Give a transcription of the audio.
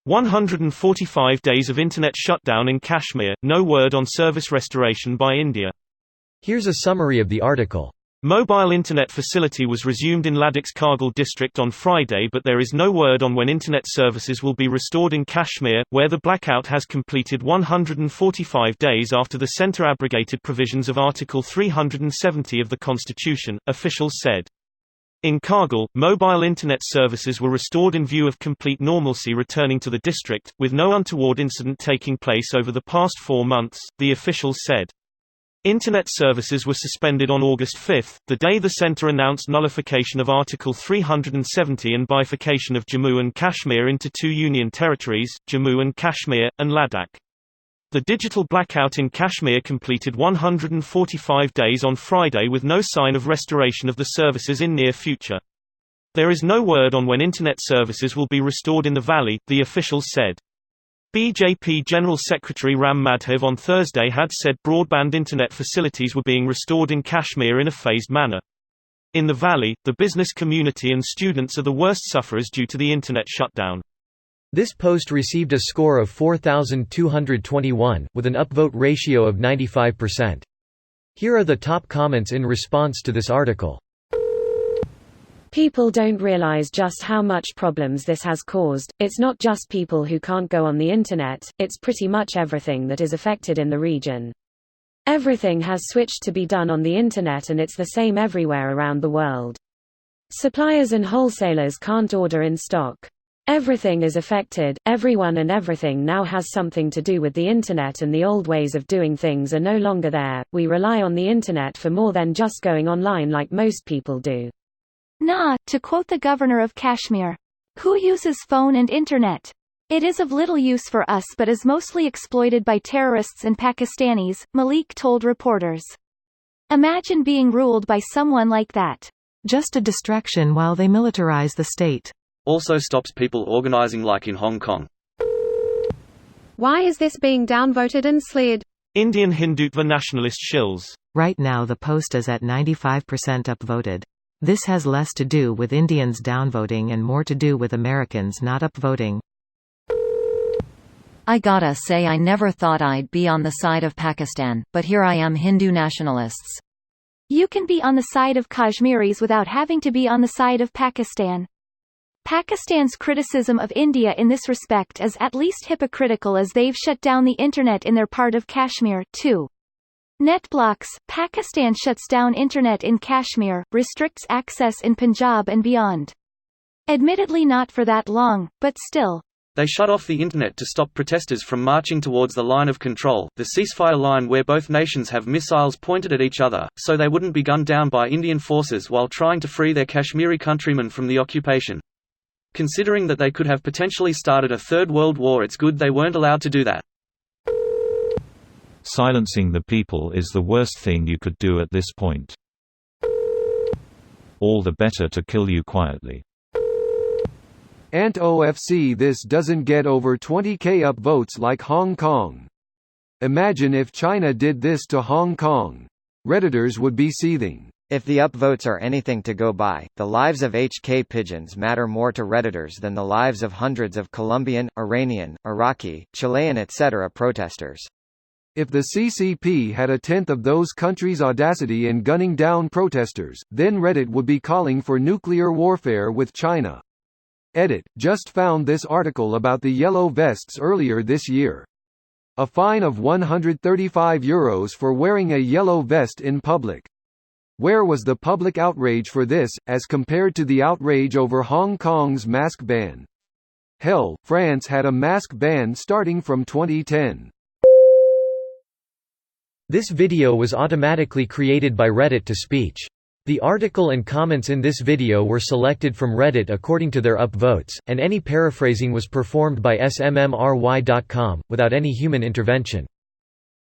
145 days of internet shutdown in Kashmir, no word on service restoration by India. Here's a summary of the article. Mobile internet facility was resumed in Ladakh's Kargil district on Friday, but there is no word on when internet services will be restored in Kashmir, where the blackout has completed 145 days after the centre abrogated provisions of Article 370 of the Constitution, officials said. In Kargil, mobile internet services were restored in view of complete normalcy returning to the district, with no untoward incident taking place over the past 4 months, the officials said. Internet services were suspended on August 5, the day the centre announced nullification of Article 370 and bifurcation of Jammu and Kashmir into 2 union territories, Jammu and Kashmir, and Ladakh. The digital blackout in Kashmir completed 145 days on Friday with no sign of restoration of the services in near future. There is no word on when internet services will be restored in the valley, the officials said. BJP General Secretary Ram Madhav on Thursday had said broadband internet facilities were being restored in Kashmir in a phased manner. In the valley, the business community and students are the worst sufferers due to the internet shutdown. This post received a score of 4,221, with an upvote ratio of 95%. Here are the top comments in response to this article. People don't realize just how much problems this has caused. It's not just people who can't go on the internet, it's pretty much everything that is affected in the region. Everything has switched to be done on the internet, and it's the same everywhere around the world. Suppliers and wholesalers can't order in stock. Everything is affected, everyone and everything now has something to do with the internet, and the old ways of doing things are no longer there. We rely on the internet for more than just going online like most people do. Nah, to quote the governor of Kashmir, "Who uses phone and internet? It is of little use for us but is mostly exploited by terrorists and Pakistanis," Malik told reporters. Imagine being ruled by someone like that. Just a distraction while they militarize the state. Also stops people organizing like in Hong Kong. Why is this being downvoted and slid? Indian Hindutva nationalist shills. Right now the post is at 95% upvoted. This has less to do with Indians downvoting and more to do with Americans not upvoting. I gotta say, I never thought I'd be on the side of Pakistan, but here I am. Hindu nationalists. You can be on the side of Kashmiris without having to be on the side of Pakistan. Pakistan's criticism of India in this respect is at least hypocritical, as they've shut down the internet in their part of Kashmir, too. Net blocks. Pakistan shuts down internet in Kashmir, restricts access in Punjab and beyond. Admittedly not for that long, but still. They shut off the internet to stop protesters from marching towards the line of control, the ceasefire line where both nations have missiles pointed at each other, so they wouldn't be gunned down by Indian forces while trying to free their Kashmiri countrymen from the occupation. Considering that they could have potentially started a third world war, it's good they weren't allowed to do that. Silencing the people is the worst thing you could do at this point. All the better to kill you quietly. OFC, this doesn't get over 20k upvotes like Hong Kong. Imagine if China did this to Hong Kong. Redditors would be seething. If the upvotes are anything to go by, the lives of HK pigeons matter more to Redditors than the lives of hundreds of Colombian, Iranian, Iraqi, Chilean etc. protesters. If the CCP had a tenth of those countries' audacity in gunning down protesters, then Reddit would be calling for nuclear warfare with China. Edit. Just found this article about the yellow vests earlier this year. A fine of €135 for wearing a yellow vest in public. Where was the public outrage for this, as compared to the outrage over Hong Kong's mask ban? Hell, France had a mask ban starting from 2010. This video was automatically created by Reddit to speech. The article and comments in this video were selected from Reddit according to their upvotes, and any paraphrasing was performed by smmry.com, without any human intervention.